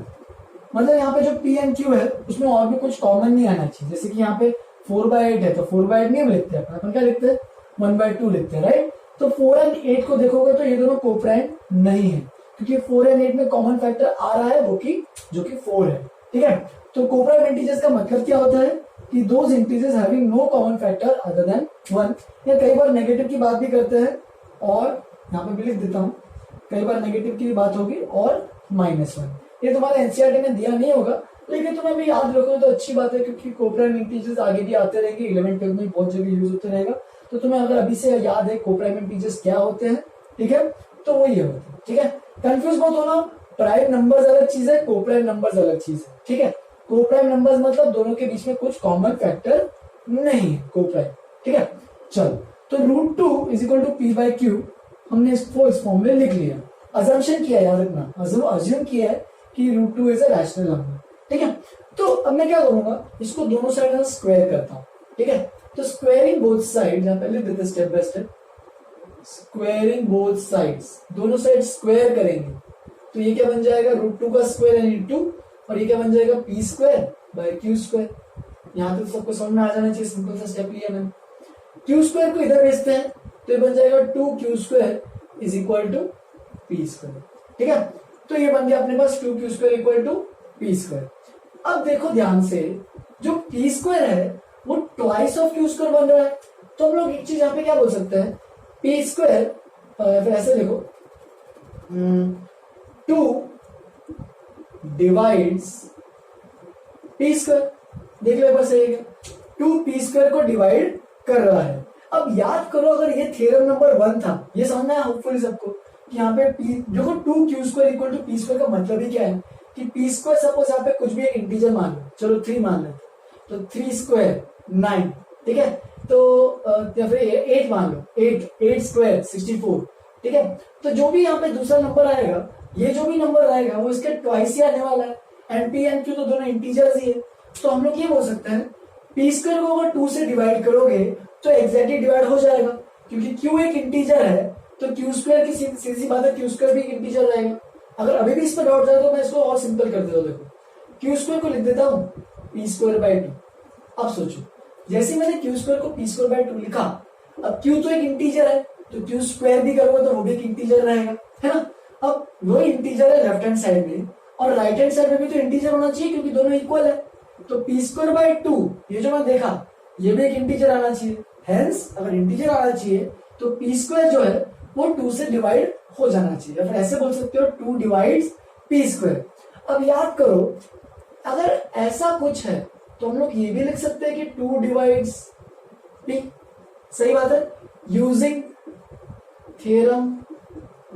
मतलब यहाँ पे जो p एंड q है उसमें और भी कुछ कॉमन नहीं आना चाहिए। जैसे कि यहाँ पे 4/8 है, तो 4/8 नहीं हम लिखते हैं, अपन क्या लिखते हैं, 1/2 लिखते हैं, राइट। तो 4 एंड 8 को देखोगे तो ये दोनों को-प्राइम नहीं है, क्योंकि 4 एंड 8 में कॉमन फैक्टर आ रहा है, वो कि जो कि 4 है, ठीक है। तो को-प्राइम इंटीजर्स का मतलब क्या होता है कि those integers having no common factor other than 1, या कई बार नेगेटिव की बात भी करते हैं, और यहाँ पे भी लिख देता हूँ, कई बार नेगेटिव की बात होगी, और -1। ये तुम्हारे एनसीईआरटी में दिया नहीं होगा, लेकिन तुम्हें भी याद रखो तो अच्छी बात है, क्योंकि कोप्राइम इंटीजर्स आगे भी आते रहेंगे, 11th 12th में बहुत जगह यूज होते रहेगा। तो तुम्हें अगर अभी से याद है कोप्राइम इंटीजर्स क्या होते हैं, ठीक है, तो वो ये होते हैं, ठीक है। कंफ्यूज मत होना, प्राइम नंबर्स अलग चीज है, कोप्राइम नंबर्स अलग चीज है, ठीक है। कोप्राइम नंबर्स मतलब दोनों के बीच में कुछ कॉमन फैक्टर नहीं है, कोप्राइम, ठीक है। चलो, तो √2 इज इक्वल टू p/q हमने इसको इस फॉर्म में लिख लिया। अजम्पशन किया, याद रखना, अज्यूम किया है कि √2 इज अ रैशनल नंबर, ठीक है। तो अब मैं क्या करूंगा, इसको दोनों साइड में स्क्वायर करता हूं, ठीक है। तो स्क्वायरिंग बोथ साइड, यहाँ पहले देते step by step, squaring both sides, दोनों साइड स्क्वायर करेंगे तो ये क्या बन जाएगा, √2 का स्क्वायर यानी 2, और ये क्या बन जाएगा p²/q²। यहाँ तक सबको समझ में आ जाना चाहिए, सिंपल सा स्टेप लिया मैंने। q² को इधर भेजते हैं तो ये बन जाएगा 2q² is equal to p², ठीक है। तो ये बन गया अपने पास 2q² इक्वल टू p²। अब देखो ध्यान से, जो p² है वो ट्वाइस ऑफ q² बन रहा है, तो हम लोग एक चीज यहाँ पे क्या बोल सकते हैं, p², फिर ऐसे देखो 2 डिवाइड्स p², देख लो एक बार सही है, 2 p² को डिवाइड कर रहा है। अब याद करो, अगर ये थ्योरम नंबर 1 था, ये समझना है होपफुली सबको कि यहाँ पे p देखो 2q² इक्वल टू p² का मतलब ही क्या है कि p² सपोज यहाँ पे कुछ भी एक इंटीजर मान लो, चलो 3 मान लेते, तो 3² 9, ठीक है। तो या फिर 8 मान लो, 8² 64, ठीक है। तो जो भी यहाँ पे दूसरा नंबर आएगा, ये जो भी नंबर आएगा वो इसके ट्वाइस ही आने वाला है, एंड p एंड q तो दोनों इंटीजर्स ही है। तो हम लोग ये बोल सकते हैं p² को अगर 2 से डिवाइड करोगे तो एग्जैक्टली डिवाइड हो जाएगा, क्योंकि q एक इंटीजर है तो q² की सीधी सी बात है, q² भी एक इंटीजर रहेगा। अगर अभी भी इस पर डाउट जाए तो मैं इसको और सिंपल कर देता हूँ, देखो q² को लिख देता हूँ p²/2। अब सोचो, जैसे मैंने q² को p²/2 लिखा, अब q तो एक इंटीजर है तो q² भी करूंगा तो वो भी एक इंटीजर रहेगा, है ना। अब वो इंटीजर है लेफ्ट हैंड साइड में, और राइट हैंड साइड में भी तो इंटीजर होना चाहिए क्योंकि दोनों इक्वल है। तो p²/2 ये जो मैं देखा, ये भी एक इंटीजर आना चाहिए। हेंस अगर इंटीजर आना चाहिए तो p² जो है वो 2 से डिवाइड हो जाना चाहिए, या फिर ऐसे बोल सकते हो 2 डिवाइड्स p²। अब याद करो, अगर ऐसा कुछ है तो हम लोग ये भी लिख सकते हैं कि 2 डिवाइड्स p, सही बात है, यूजिंग थ्योरम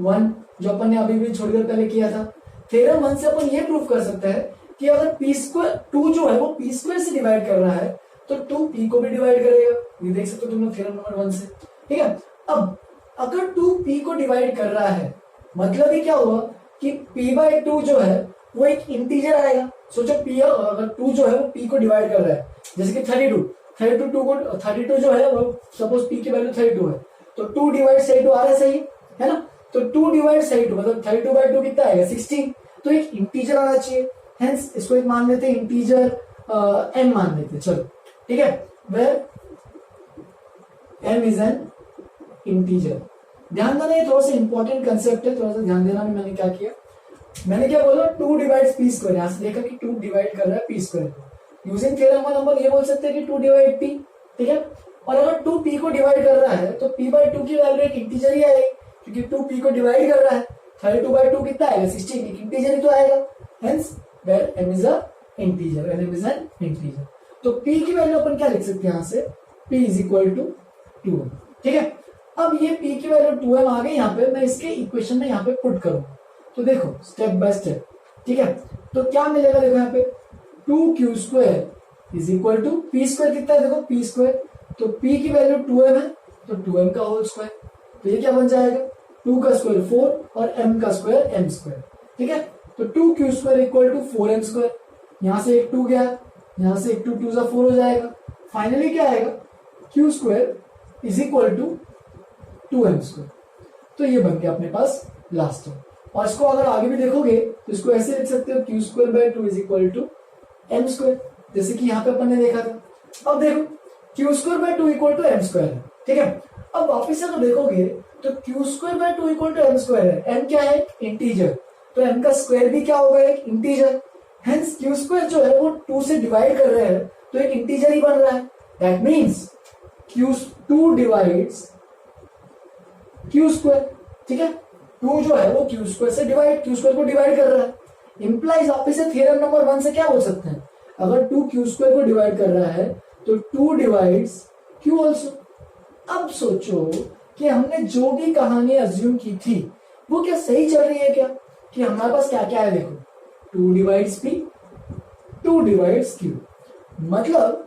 1 जो अपन ने अभी भी थोड़ी देर पहले किया था। थ्योरम 1 से अपन ये प्रूव कर सकते हैं कि अगर p² जो है वो p² से डिवाइड कर रहा है तो 2p को भी डिवाइड करेगा, ये देख सकते हो तुम लोग थ्योरम नंबर 1 से, ठीक है। अब अगर 2p को डिवाइड कर रहा है मतलब ही क्या हुआ कि p/2 जो है वो एक इंटीजर आएगा। सोचो p अगर 2 जो है वो p को डिवाइड कर रहा है, जैसे कि 32 जो है वो सपोज p की वैल्यू 32 है, तो 2 डिवाइड 32 आ रहा है, सही है ना। तो 2 डिवाइड 32 मतलब 32/2 कितना आएगा 16, तो एक इंटीजर आना चाहिए। हेंस इसको एक मान लेते हैं इंटीजर m मान लेते हैं, चलो ठीक है, where m is an integer. ध्यान देना, ये थोड़ा सा इंपॉर्टेंट कंसेप्ट है, थोड़ा सा ध्यान देना। मैंने क्या किया, मैंने क्या बोला 2 डिवाइड्स p², यहां से देखा कि 2 डिवाइड कर रहा है p² को। यूजिंग थ्योरम 1 नंबर ये बोल सकते हैं कि 2 डिवाइड p, ठीक है। और अगर 2p को डिवाइड कर रहा है तो p/2 की वैल्यू एक इंटीजर ही आएगी, क्योंकि 2p को डिवाइड कर रहा है। 32/2 कितना आएगा 16, एक इंटीजर ही तो आएगा। Hence where m is a integer, m is an integer. तो p की वैल्यू अपन क्या लिख सकते हैं, यहां से p is equal to 2m, ठीक है। अब ये p की वैल्यू 2m आ गई, यहाँ पे मैं इसके इक्वेशन में यहाँ पे पुट करूंगा, तो देखो स्टेप बाय स्टेप, ठीक है। तो क्या मिलेगा, देखो यहाँ पे 2q² is equal to p² कितना है, देखो p², तो p की वैल्यू 2m है तो 2m का होल स्क्वायर, तो ये क्या बन जाएगा 2 का स्क्वायर 4 और m का स्क्वायर m², ठीक है। तो 2q² इक्वल टू 4m², यहां से एक 2 गया, यहां से एक 2, 2 4 हो जाएगा। फाइनली क्या आएगा q² is equal to 2m²। तो ये बन गया अपने पास लास्ट टर्म। और इसको अगर आगे भी देखोगे तो इसको ऐसे लिख सकते हो q²/2 is equal to m², जैसे कि यहाँ पे अपन ने देखा था। अब देखो q²/2 इक्वल टू m² है, ठीक है। अब वापिस अगर देखोगे तो q²/2 इक्वल टू m² है, m क्या है इंटीजर, तो m का स्क्वायर भी क्या होगा एक इंटीजर। हेंस q² जो है वो 2 से डिवाइड कर रहे हैं तो एक इंटीजर ही बन रहा है। That means q2 divides q², ठीक है। 2 जो है वो q² से q² को डिवाइड कर रहा है, इंप्लाइज वापिस से थ्योरम नंबर 1 से क्या बोल सकते हैं, अगर 2q² को डिवाइड कर रहा है तो 2 डिवाइड्स q ऑल्सो। अब सोचो कि हमने जो भी कहानी अज्यूम की थी वो क्या सही चल रही है क्या, कि हमारे पास क्या क्या है, देखो 2 डिवाइड्स p, 2 डिवाइड्स q, मतलब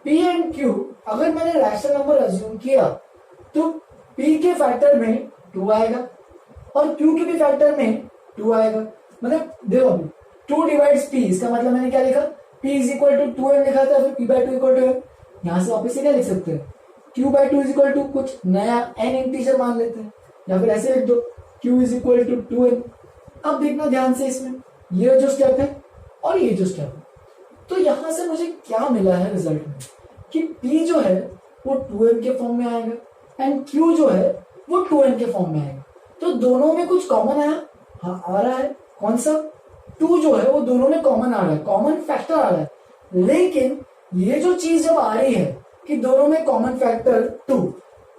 p एंड q अगर मैंने रैशनल नंबर अज्यूम किया तो p के फैक्टर में 2 आएगा और q के भी फैक्टर में 2 आएगा। मतलब देखो अभी 2 डिवाइड्स p, इसका मतलब मैंने क्या लिखा, p is equal to 2m लिखा था, फिर p/2 इक्वल टू m। यहां से वापस से क्या लिख सकते हैं, q/2 इज इक्वल टू कुछ नया n इंटीजर मान लेते हैं, या फिर ऐसे लिख दो q is equal to 2m। अब देखना ध्यान से इसमें, ये जो स्टेप है और ये जो स्टेप है, तो यहां से मुझे क्या मिला है रिजल्ट में, कि p जो है वो 2m के फॉर्म में आएगा एंड q जो है वो 2n के फॉर्म में आएगा। तो दोनों में कुछ कॉमन आया, हाँ आ रहा है, कौन सा, 2 जो है वो दोनों में कॉमन आ रहा है, कॉमन फैक्टर आ रहा है। लेकिन ये जो चीज जब आ रही है कि दोनों में common factor 2,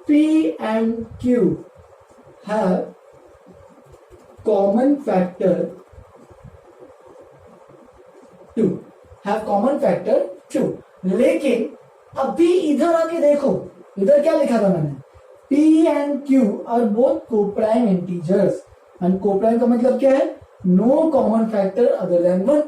p and q have common factor 2, have common factor 2, लेकिन अभी इधर आके देखो, इधर क्या लिखा था मैंने, p and q are both coprime integers, and coprime का मतलब क्या है, no common factor other than 1।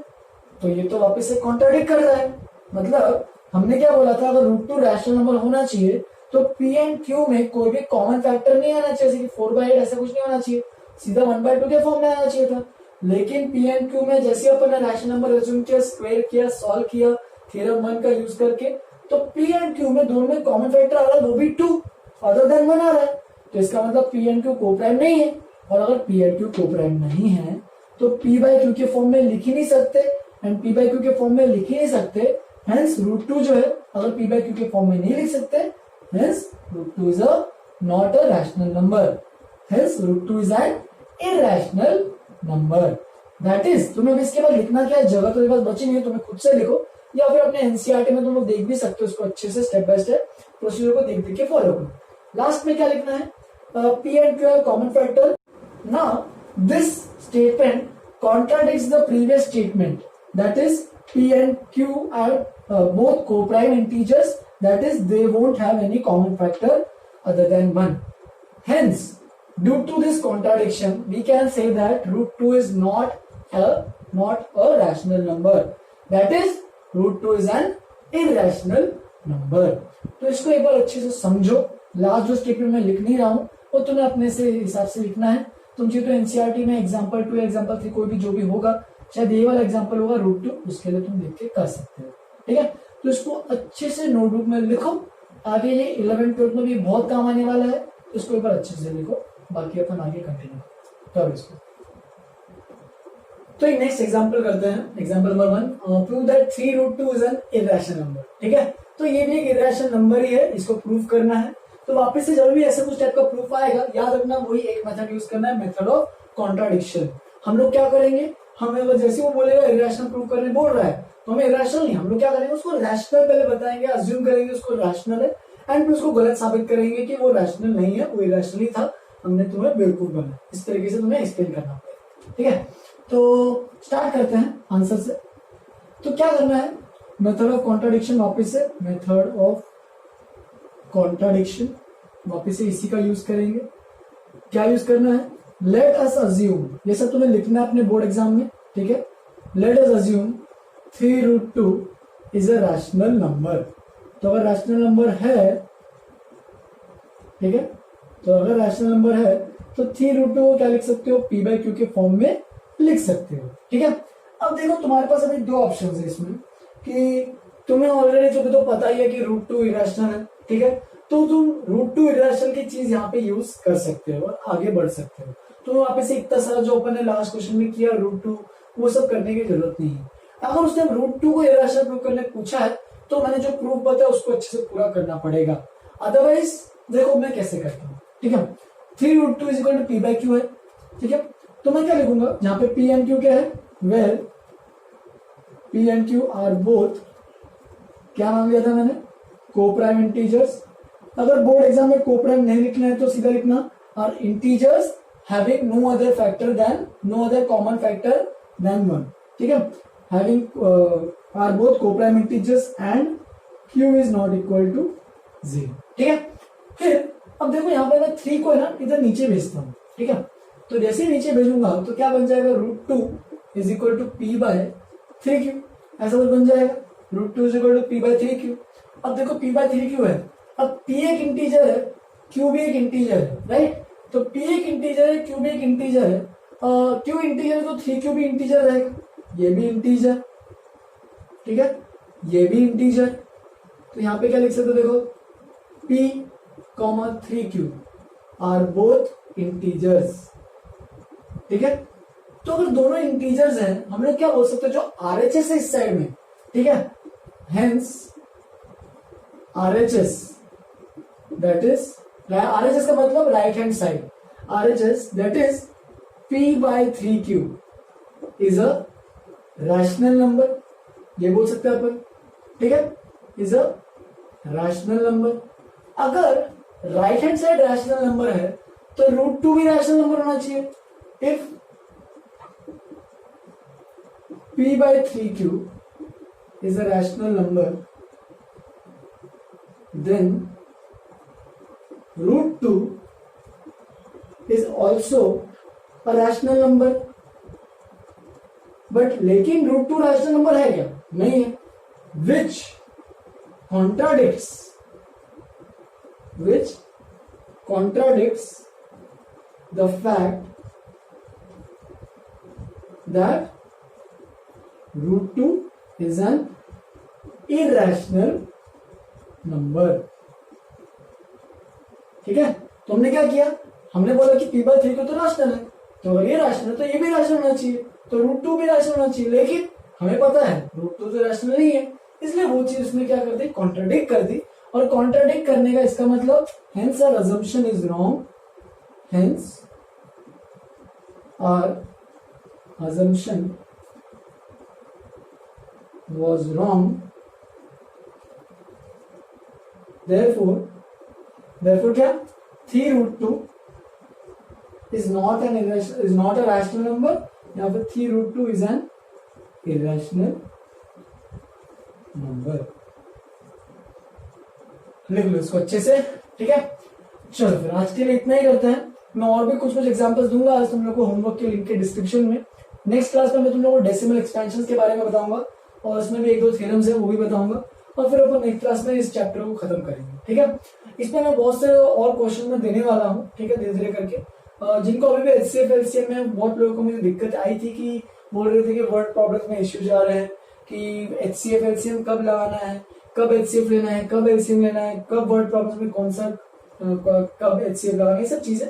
तो ये तो वापस से कॉन्ट्राडिक्ट कर रहा है, मतलब हमने क्या बोला था, अगर √2 रैशनल नंबर होना चाहिए तो p एंड q में कोई भी कॉमन फैक्टर नहीं आना चाहिए, जैसे कि 4/8 ऐसा कुछ नहीं होना चाहिए, सीधा 1/2 के फॉर्म में आना चाहिए था। लेकिन p एंड q में जैसे अपन ने रैशनल नंबर अज्यूम किया, स्क्वायर किया, सॉल्व किया थ्योरम 1 का यूज करके, तो p एंड q में दोनों में कॉमन फैक्टर आ रहा है, वो भी 2 अदर देन 1 आ रहा है। तो इसका मतलब p एंड q कोप्राइम नहीं है, और अगर p एंड q कोप्राइम नहीं है तो p/q के फॉर्म में लिख ही नहीं सकते, एंड p/q के फॉर्म में लिख ही नहीं सकते, हेंस √2 जो है अगर p/q के फॉर्म में नहीं लिख सकते, hence √2 is not a rational number, hence √2 is an irrational number. That is, तुम्हें इसके बाद लिखना क्या है, जगह तो बस बची नहीं है, तुम्हें खुद से लिखो, या फिर अपने एनसीईआरटी में तुम लोग देख भी सकते हो उसको अच्छे से, स्टेप बाय स्टेप प्रोसीजर को देख देख के फॉलो करो। लास्ट में क्या लिखना है, p and q common factor. Now this statement contradicts the previous statement, that is p and q are both co-prime integers, that is they won't have any common factor other than 1. Hence, due to this contradiction we can say that √2 is not a rational number, that is √2 is an irrational number। तो इसको एक बार अच्छे से समझो, last जो statement में लिख नहीं रहा हूं वो तुम्हें अपने से हिसाब से लिखना है। तुम चाहिए तो एनसीईआरटी में एग्जांपल 2 एग्जांपल 3 कोई भी जो भी होगा, शायद ये वाला एग्जांपल होगा √2, उसके लिए तुम देख के कर सकते हो, ठीक है। तो इसको अच्छे से नोटबुक में लिखो, आगे ये 11 12 में भी बहुत काम आने वाला है, तो इसको एक बार अच्छे से लिखो, बाकी अपन आगे कंटिन्यू करो इसको। तो एक नेक्स्ट एग्जांपल करते हैं, example number 1, prove that 3√2 is an irrational number, ठीक है। तो ये भी एक इरैशनल नंबर ही है, इसको प्रूव करना है। तो वापस से जब भी ऐसा कुछ टाइप का प्रूफ आएगा, याद रखना वही एक मेथड यूज करना है, मेथड ऑफ कॉन्ट्राडिक्शन। हम लोग क्या करेंगे, हमें जैसे वो बोलेगा इरैशनल प्रूव करने बोल रहा है, तो हमें इरैशनल नहीं, हम लोग क्या करेंगे, उसको रैशनल पहले बताएंगे, अज्यूम करेंगे उसको रैशनल है, एंड फिर उसको गलत साबित करेंगे कि वो रैशनल नहीं है, वो इरैशनल ही था, हमने तुम्हें बेवकूफ बना। इस तरीके से तुम्हें एक्सप्लेन करना पड़ेगा, ठीक है। तो स्टार्ट करते हैं आंसर से। तो क्या करना है, मेथड ऑफ कॉन्ट्राडिक्शन, वापिस से मेथड ऑफ कॉन्ट्राडिक्शन, वापिस से इसी का यूज करेंगे। क्या यूज करना है, लेट अस अज्यूम, ये सब तुम्हें लिखना है अपने बोर्ड एग्जाम में, ठीक है। Let us assume 3√2 is a rational number. तो अगर रैशनल नंबर है, ठीक है, तो अगर रैशनल नंबर है तो 3√2 को क्या लिख सकते हो, p/q के फॉर्म में लिख सकते हो, ठीक है। अब देखो तुम्हारे पास अभी 2 ऑप्शन है इसमें, कि तुम्हें ऑलरेडी जो तो पता ही है कि √2 इरैशनल है, ठीक है। तो तुम √2 इरैशनल की चीज यहाँ पे यूज कर सकते हो और आगे बढ़ सकते हो। तो वहां पे से इतना सारा जो अपन ने लास्ट क्वेश्चन में किया √2, वो सब करने की जरूरत नहीं है। अगर उसने √2 को इरैशनल प्रूव करने पूछा है तो मैंने जो प्रूफ बताया उसको अच्छे से पूरा करना पड़ेगा, अदरवाइज देखो मैं कैसे करता हूँ, ठीक है। 3√2 इज इक्वल टू p/q है, ठीक है। तो मैं क्या लिखूंगा, जहां पे p एंड q क्या है, well p and q are both, क्या नाम लिया था मैंने, कोप्राइम इंटीजर्स। अगर बोर्ड एग्जाम में कोप्राइम नहीं लिखना है तो सीधा लिखना are integers having no other factor than, no other common factor than 1, ठीक है, having are both coprime integers and q is not equal to 0, ठीक है। फिर अब देखो यहाँ पे मैं 3 को है ना इधर नीचे भेजता हूँ, ठीक है, तो जैसे ही नीचे भेजूंगा तो क्या बन जाएगा, √2 is equal to p by 3q, ऐसा कुछ बन जाएगा, √2 is equal to p by 3q। अब देखो p बाय 3q है, अब p एक इंटीजर है, q भी एक इंटीजर है, राइट, तो p एक इंटीजर है, q भी एक इंटीजर है, q इंटीजर तो 3q भी इंटीजर रहेगा, ये भी इंटीजर, ठीक है, ये भी इंटीजर, तो यहाँ पे क्या लिख सकते हो, देखो p, 3q are both integers, ठीक है। तो अगर दोनों इंटीजर्स हैं, हम लोग क्या बोल सकते हैं, जो RHS है इस साइड में, ठीक है, hence RHS, that is RHS का मतलब right hand side, RHS that is p by 3q is a rational number, ये बोल सकते हैं अपन, ठीक है, इज अ रैशनल नंबर। अगर right hand side rational number है तो √2 भी रैशनल नंबर होना चाहिए। If p by 3q is a rational number, then √2 is also a rational number, but लेकिन √2 रैशनल नंबर है क्या, नहीं है, which contradicts the fact that √2 is an irrational number, ठीक है। तो हमने क्या किया, हमने बोला कि p बाय 3 तो रैशनल है, तो अगर ये रैशनल है तो ये भी रैशनल होना चाहिए, तो √2 भी रैशनल होना चाहिए, लेकिन हमें पता है √2 तो रैशनल नहीं है, इसलिए वो चीज उसने क्या कर दी, कॉन्ट्राडिक्ट कर दी। और कॉन्ट्राडिक्ट करने का इसका मतलब hence our assumption is wrong, hence our assumption was wrong, therefore क्या, 3√2 is not a rational number, या फिर 3√2 is an irrational number। लिख लो इसको अच्छे से, ठीक है। चलो फिर आज के लिए इतना ही करते हैं, मैं और भी कुछ एग्जांपल्स दूंगा आज तुम लोग को होमवर्क के लिंक के डिस्क्रिप्शन में। नेक्स्ट क्लास में मैं तुम लोगों को डेसिमल एक्सपेंशन के बारे में बताऊंगा और इसमें भी 1-2 थ्योरम्स है वो भी बताऊंगा, और फिर अपन नेक्स्ट क्लास में इस चैप्टर को खत्म करेंगे, ठीक है। इसमें मैं बहुत से और क्वेश्चन में देने वाला हूँ, ठीक है, धीरे धीरे करके, जिनको अभी भी HCF LCM में बहुत लोगों को मुझे दिक्कत आई थी कि बोल रहे थे कि वर्ड प्रॉब्लम में इश्यूज आ रहे हैं कि HCF LCM कब लगाना है, कब HCF लेना है, कब LCM लेना है, कब वर्ड प्रॉब्लम में कौन सा कब HCF लगाना है, ये सब चीजें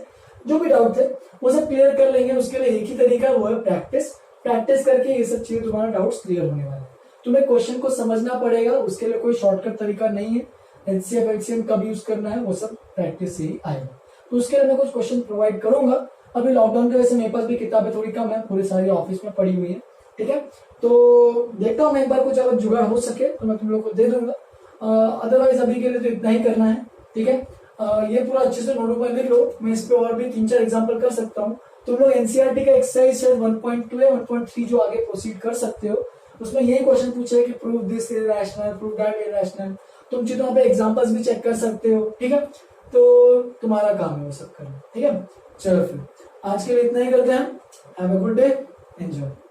जो भी डाउट थे वो सब क्लियर कर लेंगे। उसके लिए एक ही तरीका है, वो है प्रैक्टिस करके ये सब चीजें तुम्हारा डाउट्स क्लियर होने वाले हैं। तुम्हें क्वेश्चन को समझना पड़ेगा, उसके लिए कोई शॉर्टकट तरीका नहीं है। HCF LCM कब यूज करना है वो सब प्रैक्टिस से ही आएगा, तो उसके लिए मैं कुछ क्वेश्चन प्रोवाइड करूंगा। अभी लॉकडाउन की वजह से मेरे पास भी किताबें थोड़ी कम है, पूरी सारी ऑफिस में पड़ी हुई है, ठीक है, तो देखता हूँ मैं एक बार कुछ अगर जुगाड़ हो सके तो मैं तुम लोग को दे दूंगा, अदरवाइज अभी के लिए तो इतना ही करना है, ठीक है। ये पूरा अच्छे से नोटबुक में लिख लो, मैं इस पे और भी 3-4 एग्जांपल कर सकता हूँ। तुम लोग एनसीईआरटी का एक्सरसाइज 1.2 या 1.3 जो आगे प्रोसीड कर सकते हो, उसमें यही क्वेश्चन पूछा है कि prove this irrational, prove that irrational. तुम चीजों पे एग्जांपल्स भी चेक कर सकते हो, ठीक है, तो तुम्हारा काम है वो सब करना, ठीक है। चलो फिर आज के लिए इतना ही करते हैं। Have a good day, enjoy.